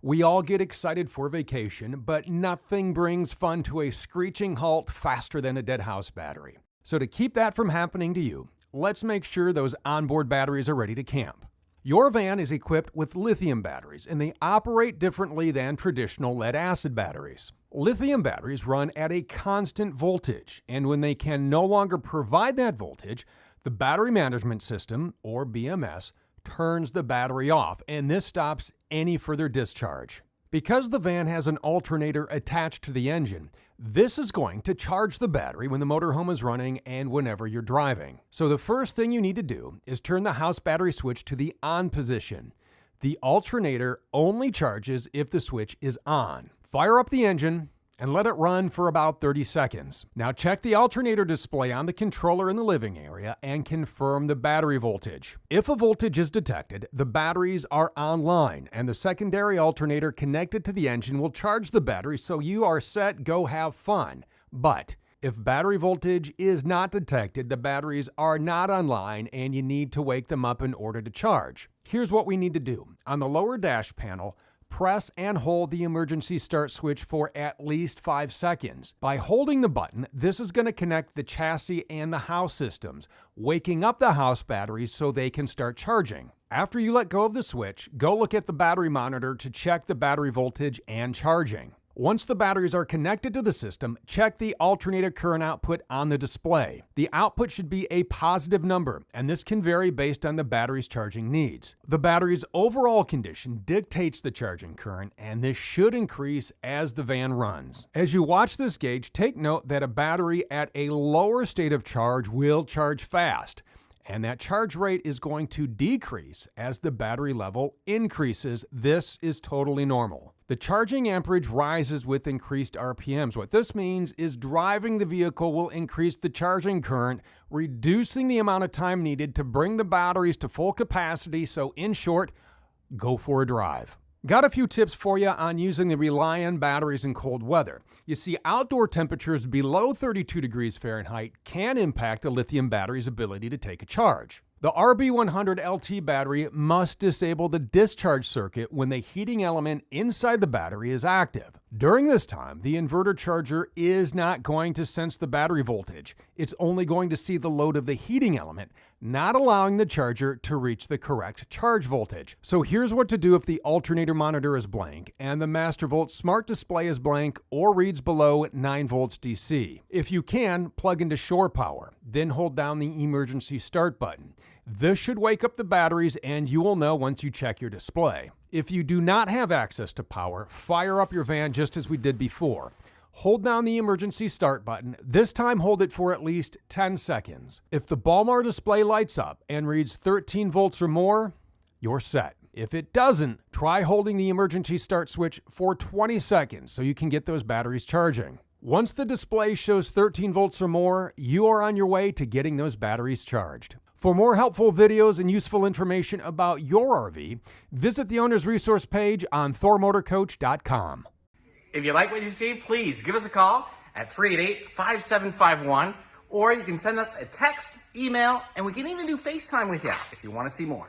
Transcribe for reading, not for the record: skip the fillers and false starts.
We all get excited for vacation, but nothing brings fun to a screeching halt faster than a dead house battery. So to keep that from happening to you, let's make sure those onboard batteries are ready to camp. Your van is equipped with lithium batteries, and they operate differently than traditional lead-acid batteries. Lithium batteries run at a constant voltage, and when they can no longer provide that voltage, the battery management system, or BMS, turns the battery off, and this stops any further discharge. Because the van has an alternator attached to the engine, this is going to charge the battery when the motorhome is running and whenever you're driving. So the first thing you need to do is turn the house battery switch to the on position. The alternator only charges if the switch is on. Fire up the engine and let it run for about 30 seconds. Now check the alternator display on the controller in the living area and confirm the battery voltage. If a voltage is detected, the batteries are online and the secondary alternator connected to the engine will charge the battery, so you are set, go have fun. But if battery voltage is not detected, the batteries are not online and you need to wake them up in order to charge. Here's what we need to do. On the lower dash panel, press and hold the emergency start switch for at least 5 seconds. By holding the button, this is going to connect the chassis and the house systems, waking up the house batteries so they can start charging. After you let go of the switch, go look at the battery monitor to check the battery voltage and charging. Once the batteries are connected to the system, check the alternator current output on the display. The output should be a positive number, and this can vary based on the battery's charging needs. The battery's overall condition dictates the charging current, and this should increase as the van runs. As you watch this gauge, take note that a battery at a lower state of charge will charge fast, and that charge rate is going to decrease as the battery level increases. This is totally normal. The charging amperage rises with increased RPMs. What this means is driving the vehicle will increase the charging current, reducing the amount of time needed to bring the batteries to full capacity. So in short, go for a drive. Got a few tips for you on using the Lithium batteries in cold weather. You see, outdoor temperatures below 32 degrees Fahrenheit can impact a lithium battery's ability to take a charge. The RB100 LT battery must disable the discharge circuit when the heating element inside the battery is active. During this time, the inverter charger is not going to sense the battery voltage. It's only going to see the load of the heating element, not allowing the charger to reach the correct charge voltage. So here's what to do if the alternator monitor is blank and the Master Volt smart display is blank or reads below 9 volts DC. If you can, plug into shore power, then hold down the emergency start button. This should wake up the batteries, and you will know once you check your display. If you do not have access to power, fire up your van just as we did before. Hold down the emergency start button. This time hold it for at least 10 seconds. If the Balmar display lights up and reads 13 volts or more, you're set. If it doesn't, try holding the emergency start switch for 20 seconds so you can get those batteries charging. Once the display shows 13 volts or more, you are on your way to getting those batteries charged. For more helpful videos and useful information about your RV, visit the owner's resource page on thormotorcoach.com. If you like what you see, please give us a call at 388-5751, or you can send us a text, email, and we can even do FaceTime with you if you want to see more.